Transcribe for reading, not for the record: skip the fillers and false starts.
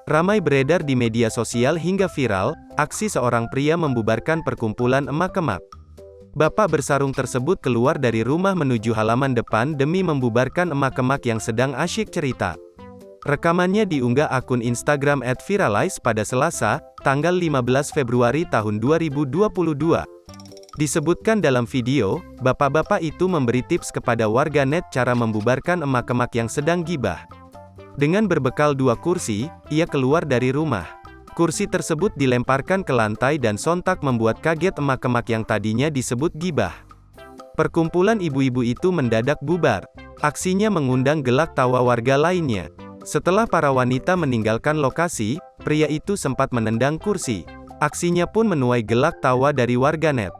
Ramai beredar di media sosial hingga viral, aksi seorang pria membubarkan perkumpulan emak-emak. Bapak bersarung tersebut keluar dari rumah menuju halaman depan demi membubarkan emak-emak yang sedang asyik cerita. Rekamannya diunggah akun Instagram @viralize pada Selasa, tanggal 15 Februari tahun 2022. Disebutkan dalam video, bapak-bapak itu memberi tips kepada warganet cara membubarkan emak-emak yang sedang gibah. Dengan berbekal 2 kursi, ia keluar dari rumah. Kursi tersebut dilemparkan ke lantai dan sontak membuat kaget emak-emak yang tadinya disebut gibah. Perkumpulan ibu-ibu itu mendadak bubar. Aksinya mengundang gelak tawa warga lainnya. Setelah para wanita meninggalkan lokasi, pria itu sempat menendang kursi. Aksinya pun menuai gelak tawa dari warganet.